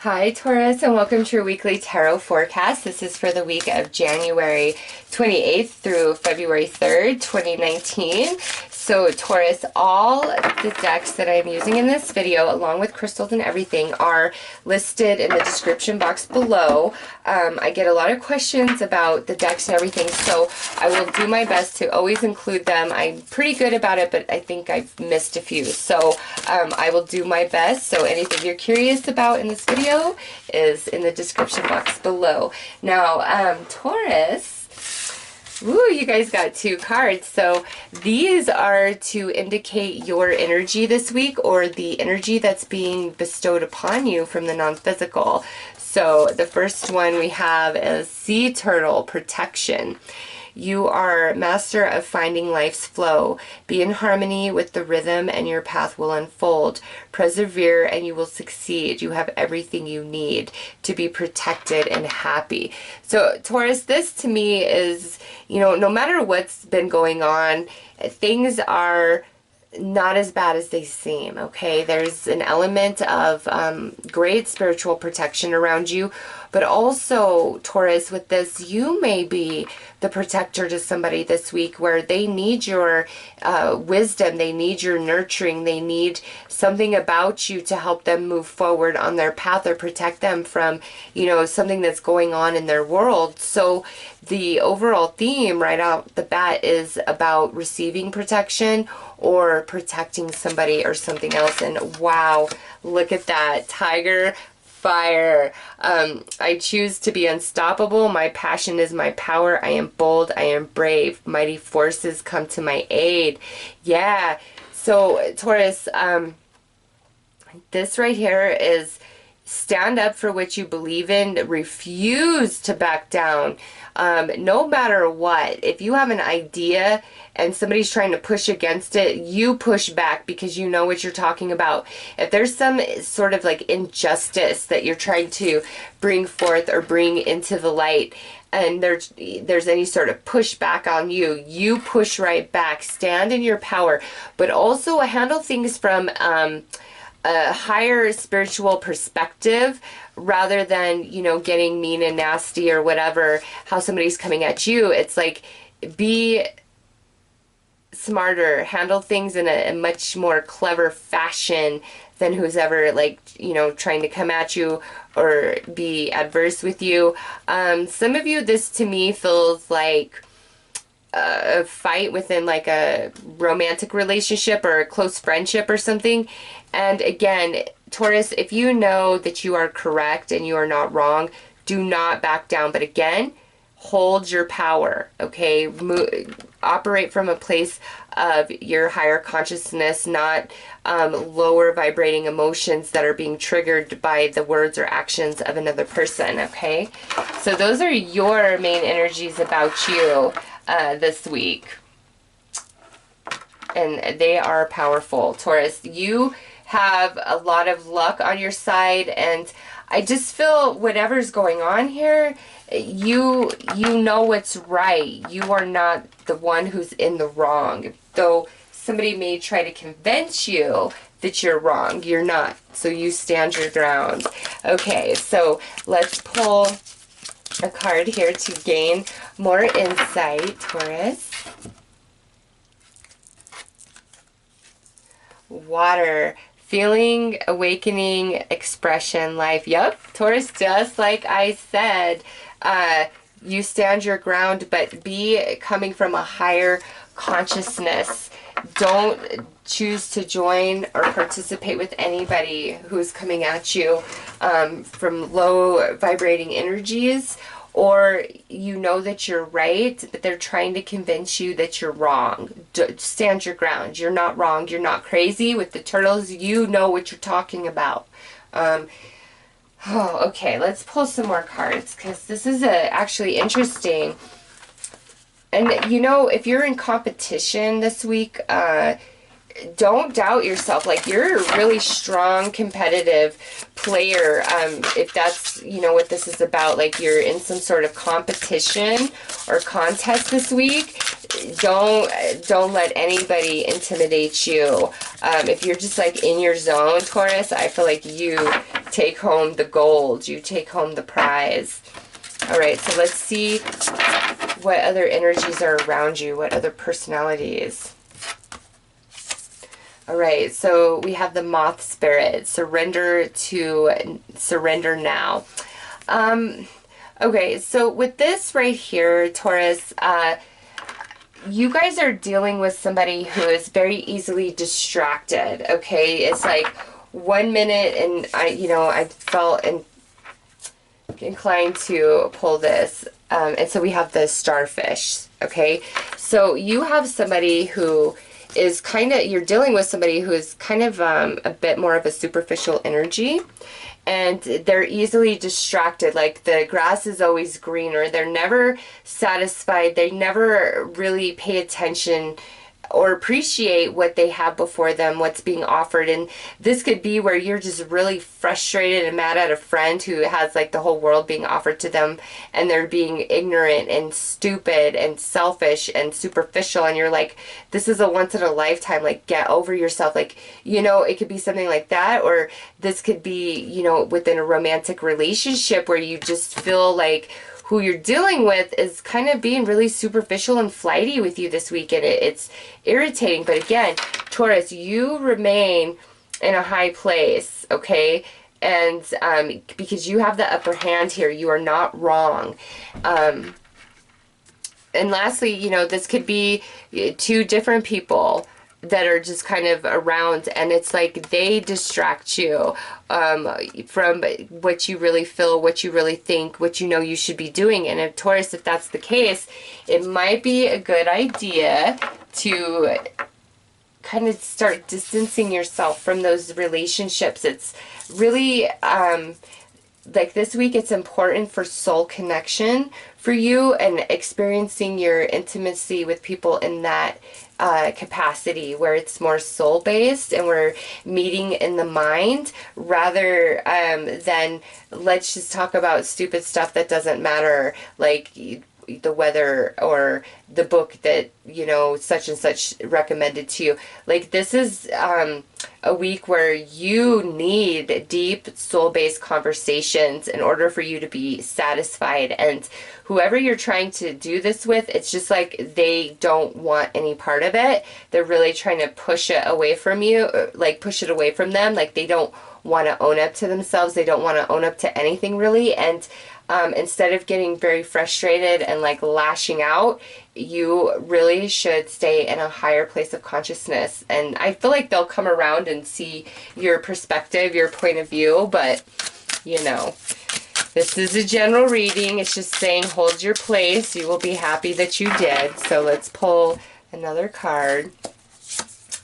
Hi Taurus, and welcome to your weekly tarot forecast. This is for the week of January 28th through February 3rd, 2019. So Taurus, all the decks that I'm using in this video, along with crystals and everything, are listed in the description box below. I get a lot of questions about the decks and everything, so I will do my best to always include them. I'm pretty good about it, but I think I've missed a few. So I will do my best. So anything you're curious about in this video is in the description box below. Now, Taurus, ooh, you guys got two cards. So these are to indicate your energy this week, or the energy that's being bestowed upon you from the non-physical. So the first one we have is Sea Turtle Protection. You are master of finding life's flow. Be in harmony with the rhythm and your path will unfold. Persevere and you will succeed. You have everything you need to be protected and happy. So Taurus, this to me is, you know, no matter what's been going on, things are not as bad as they seem, okay? There's an element of great spiritual protection around you, but also, Taurus, with this, you may be the protector to somebody this week where they need your wisdom, they need your nurturing, they need something about you to help them move forward on their path or protect them from, you know, something that's going on in their world. So the overall theme right out the bat is about receiving protection or protecting somebody or something else. And wow, look at that, Tiger Fire. I choose to be unstoppable. My passion is my power. I am bold. I am brave. Mighty forces come to my aid. Yeah. So Taurus, this right here is stand up for what you believe in. Refuse to back down. No matter what. If you have an idea and somebody's trying to push against it, you push back because you know what you're talking about. If there's some sort of like injustice that you're trying to bring forth or bring into the light, and there's any sort of pushback on you, you push right back. Stand in your power, but also handle things from a higher spiritual perspective rather than, you know, getting mean and nasty or whatever, how somebody's coming at you. It's like, be smarter, handle things in a much more clever fashion than who's ever, like, you know, trying to come at you or be adverse with you. Some of you, this to me feels like a fight within like a romantic relationship or a close friendship or something. And again, Taurus, if you know that you are correct and you are not wrong, do not back down. But again, hold your power, okay? Operate from a place of your higher consciousness, not lower vibrating emotions that are being triggered by the words or actions of another person, okay? So those are your main energies about you this week. And they are powerful. Taurus, you have a lot of luck on your side, and I just feel whatever's going on here, you know what's right. You are not the one who's in the wrong. Though somebody may try to convince you that you're wrong, you're not. So you stand your ground. Okay, so let's pull a card here to gain more insight, Taurus. Water. Feeling, awakening, expression, life. Yep, Taurus, just like I said, you stand your ground, but be coming from a higher consciousness. Don't choose to join or participate with anybody who's coming at you from low vibrating energies, or you know that you're right, but they're trying to convince you that you're wrong. Stand your ground. You're not wrong. You're not crazy. With the turtles, you know what you're talking about. Okay, let's pull some more cards, because this is actually interesting. And, you know, if you're in competition this week, don't doubt yourself. Like, you're a really strong competitive player. If that's, you know, what this is about, like you're in some sort of competition or contest this week, don't let anybody intimidate you. If you're just like in your zone, Taurus, I feel like you take home the gold. You take home the prize. All right, so let's see what other energies are around you, what other personalities. All right, so we have the moth spirit. Surrender now. Okay, so with this right here, Taurus, you guys are dealing with somebody who is very easily distracted, okay? It's like 1 minute and I felt inclined to pull this. And so we have the starfish, okay? So you have somebody who is you're dealing with somebody who is kind of a bit more of a superficial energy, and they're easily distracted. Like the grass is always greener. They're never satisfied. They never really pay attention or appreciate what they have before them, what's being offered. And this could be where you're just really frustrated and mad at a friend who has like the whole world being offered to them, and they're being ignorant and stupid and selfish and superficial, and you're like, this is a once in a lifetime, like get over yourself. Like, it could be something like that, or this could be, within a romantic relationship where you just feel like who you're dealing with is kind of being really superficial and flighty with you this week, and it's irritating. But again, Taurus, you remain in a high place, okay? And because you have the upper hand here, you are not wrong. And lastly, this could be two different people that are just kind of around, and it's like they distract you from what you really feel, what you really think, what you should be doing. And if Taurus, if that's the case, it might be a good idea to kind of start distancing yourself from those relationships. It's really like this week, it's important for soul connection for you and experiencing your intimacy with people in that capacity where it's more soul-based and we're meeting in the mind rather than let's just talk about stupid stuff that doesn't matter, like the weather or the book that such and such recommended to you. Like this is a week where you need deep soul-based conversations in order for you to be satisfied. And whoever you're trying to do this with, it's just like they don't want any part of it. They're really trying to push it away from you, like push it away from them. Like they don't want to own up to themselves. They don't want to own up to anything really. And instead of getting very frustrated and like lashing out, you really should stay in a higher place of consciousness. And I feel like they'll come around and see your perspective, your point of view, but this is a general reading. It's just saying hold your place. You will be happy that you did. So let's pull another card.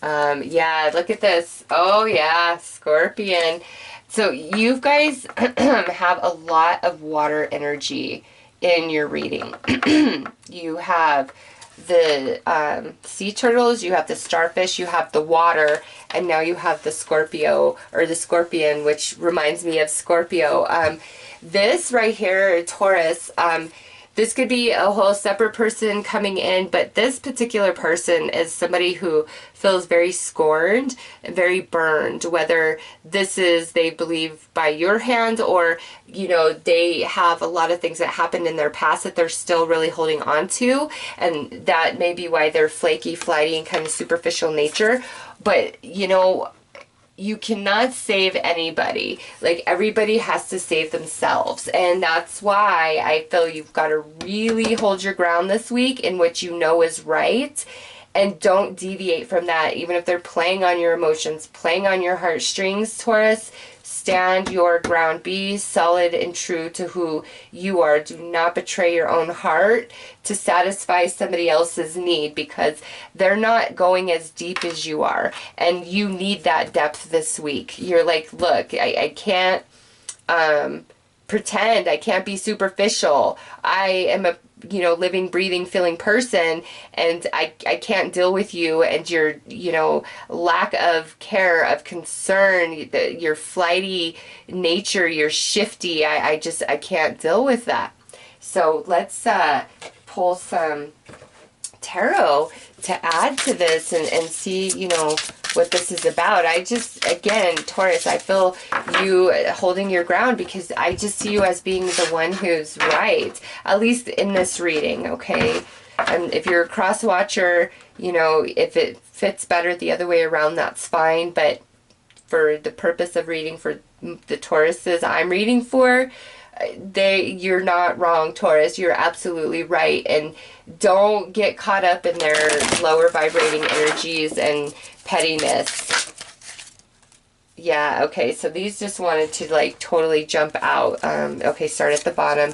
Yeah, look at this. Oh yeah, Scorpion. So you guys have a lot of water energy in your reading. You have the sea turtles, you have the starfish, you have the water, and now you have the Scorpio, or the Scorpion, which reminds me of Scorpio. This right here, Taurus, this could be a whole separate person coming in, but this particular person is somebody who feels very scorned and very burned, whether this is, they believe, by your hand, or, they have a lot of things that happened in their past that they're still really holding on to, and that may be why they're flaky, flighty, and kind of superficial nature. But, you cannot save anybody. Like, everybody has to save themselves. And that's why I feel you've got to really hold your ground this week in what you know is right. And don't deviate from that. Even if they're playing on your emotions, playing on your heartstrings, Taurus, stand your ground. Be solid and true to who you are. Do not betray your own heart to satisfy somebody else's need, because they're not going as deep as you are. And you need that depth this week. You're like, look, I can't pretend. I can't be superficial. I am a living, breathing, feeling person, and I can't deal with you and your, lack of care, of concern, your flighty nature, your shifty. I can't deal with that. So let's pull some tarot to add to this and see, you know, what this is about. I just, again, Taurus, I feel you holding your ground because I just see you as being the one who's right, at least in this reading, okay? And if you're a cross watcher, you know, if it fits better the other way around, that's fine. But for the purpose of reading for the Tauruses I'm reading for, you're not wrong, Taurus. You're absolutely right. And don't get caught up in their lower vibrating energies and pettiness. Yeah, okay, so these just wanted to like totally jump out. Okay, start at the bottom.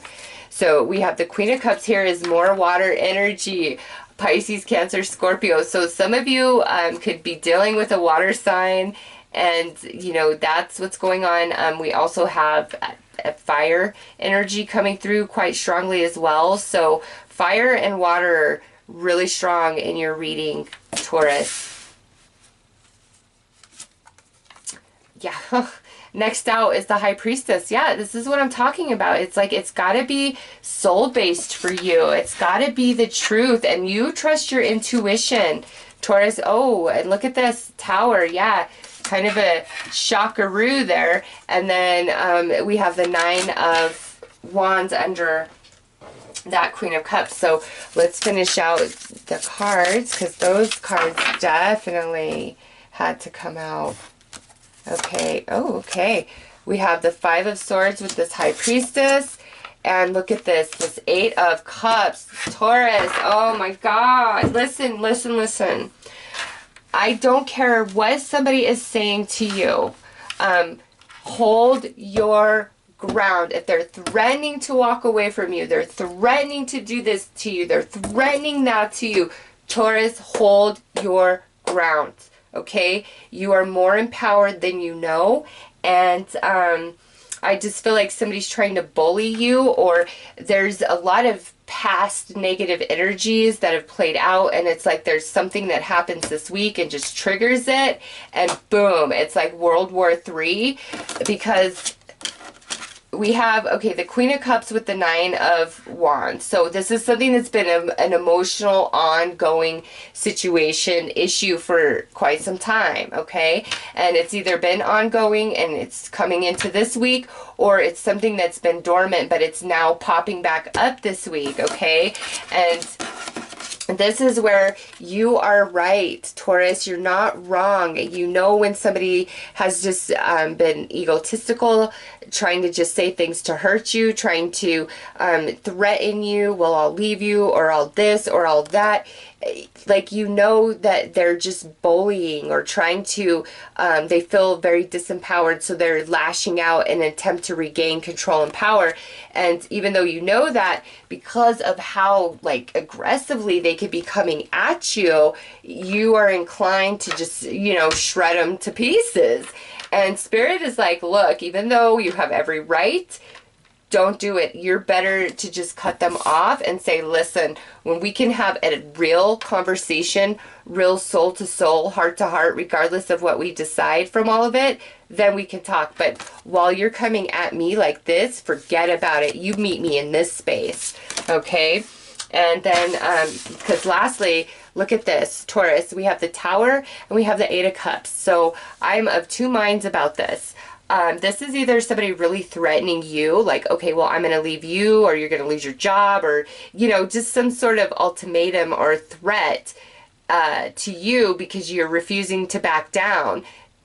So we have the Queen of Cups here is more water energy. Pisces, Cancer, Scorpio. So some of you could be dealing with a water sign, and you know, that's what's going on. We also have a fire energy coming through quite strongly as well. So fire and water are really strong in your reading, Taurus. Yeah. Next out is the High Priestess. Yeah, this is what I'm talking about. It's like, it's got to be soul-based for you. It's got to be the truth, and you trust your intuition, Taurus. Oh, and look at this Tower. Yeah, kind of a shockaroo there. And then we have the Nine of Wands under that Queen of Cups. So let's finish out the cards, because those cards definitely had to come out. Okay, oh, okay. We have the Five of Swords with this High Priestess. And look at this, this Eight of Cups. Taurus, oh my God. Listen, listen, listen. I don't care what somebody is saying to you. Hold your ground. If they're threatening to walk away from you, they're threatening to do this to you, they're threatening that to you, Taurus, hold your ground. Okay, you are more empowered than you know, and I just feel like somebody's trying to bully you, or there's a lot of past negative energies that have played out, and it's like there's something that happens this week and just triggers it, and boom, it's like World War III, because we have, okay, the Queen of Cups with the Nine of Wands. So this is something that's been an emotional, ongoing situation, issue for quite some time, okay? And it's either been ongoing and it's coming into this week, or it's something that's been dormant, but it's now popping back up this week, okay? And this is where you are right, Taurus. You're not wrong. You know when somebody has just been egotistical, trying to just say things to hurt you, trying to threaten you, well, I'll leave you, or I'll this, or I'll that. Like, you know that they're just bullying or trying to, they feel very disempowered, so they're lashing out in an attempt to regain control and power. And even though you know that, because of how, like, aggressively they could be coming at you, you are inclined to just, you know, shred them to pieces. And Spirit is like, look, even though you have every right, don't do it. You're better to just cut them off and say, listen, when we can have a real conversation, real soul to soul, heart to heart, regardless of what we decide from all of it, then we can talk. But while you're coming at me like this, forget about it. You meet me in this space, okay? And then, because lastly, look at this, Taurus. We have the Tower and we have the Eight of Cups. So I'm of two minds about this. This is either somebody really threatening you, like, okay, well, I'm going to leave you, or you're going to lose your job, or, you know, just some sort of ultimatum or threat to you because you're refusing to back down.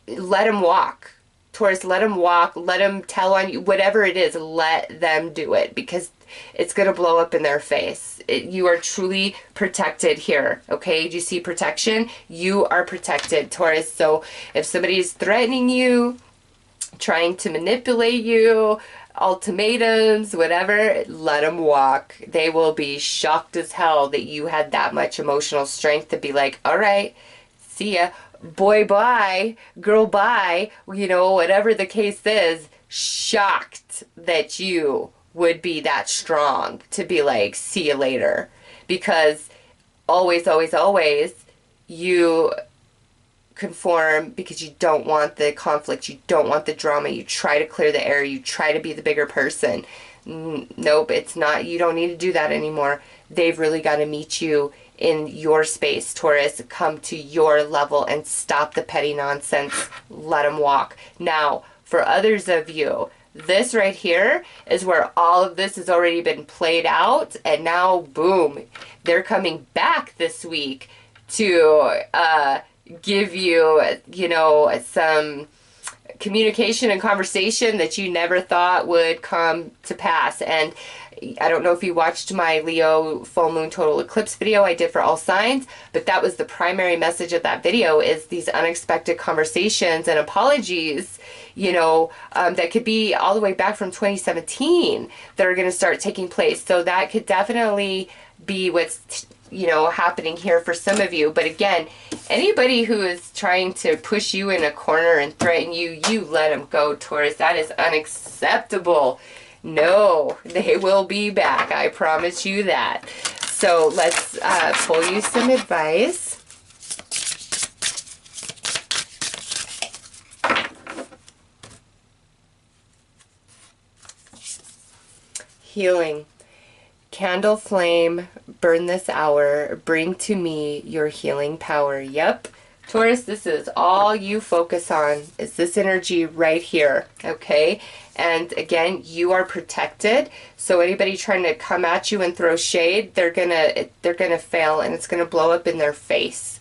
Let them walk. Taurus, let them walk. Let them tell on you. Whatever it is, let them do it, because it's going to blow up in their face. You are truly protected here, okay? Do you see protection? You are protected, Taurus. So if somebody is threatening you, trying to manipulate you, ultimatums, whatever, let them walk. They will be shocked as hell that you had that much emotional strength to be like, all right, see ya, boy, bye, girl, bye, you know, whatever the case is, shocked that you would be that strong to be like, see you later. Because always, always, always, you conform because you don't want the conflict, you don't want the drama, you try to clear the air, you try to be the bigger person. Nope, it's not, you don't need to do that anymore. They've really got to meet you in your space, Taurus. Come to your level and stop the petty nonsense. Let them walk. Now, for others of you, this right here is where all of this has already been played out, and now, boom, they're coming back this week to give you, you know, some communication and conversation that you never thought would come to pass. And I don't know if you watched my Leo full moon total eclipse video I did for all signs, but that was the primary message of that video, is these unexpected conversations and apologies, you know, that could be all the way back from 2017 that are going to start taking place. So that could definitely be what's, you know, happening here for some of you. But again, anybody who is trying to push you in a corner and threaten you, you let them go, Taurus. That is unacceptable. No, they will be back. I promise you that. So let's pull you some advice. Healing. Candle flame, burn this hour, bring to me your healing power. Yep. Taurus, this is all you focus on, is this energy right here, okay? And again, you are protected. So anybody trying to come at you and throw shade, they're gonna fail, and it's gonna blow up in their face.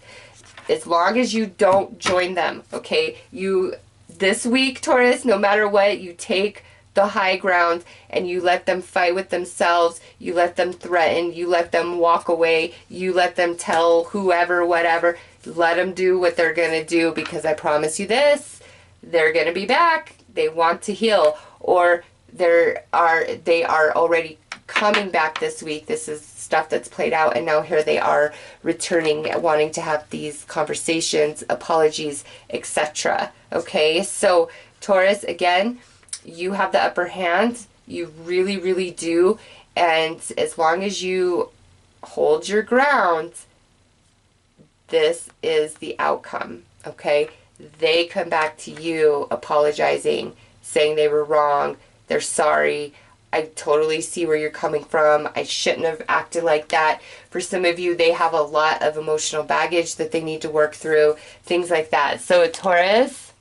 As long as you don't join them, okay? You, this week, Taurus, no matter what, you take the high ground and you let them fight with themselves, you let them threaten, you let them walk away, you let them tell whoever, whatever, let them do what they're gonna do, because I promise you this, they're gonna be back. They want to heal, or they are already coming back this week. This is stuff that's played out, and now here they are returning, wanting to have these conversations, apologies, etc. Okay, so Taurus, again, you have the upper hand. You really, really do. And as long as you hold your ground, this is the outcome, okay? They come back to you apologizing, saying they were wrong, they're sorry, I totally see where you're coming from, I shouldn't have acted like that. For some of you, they have a lot of emotional baggage that they need to work through, things like that. So Taurus,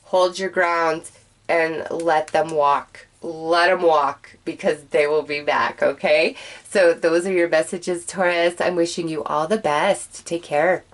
hold your ground and let them walk. Let them walk, because they will be back, okay? So those are your messages, Taurus. I'm wishing you all the best. Take care.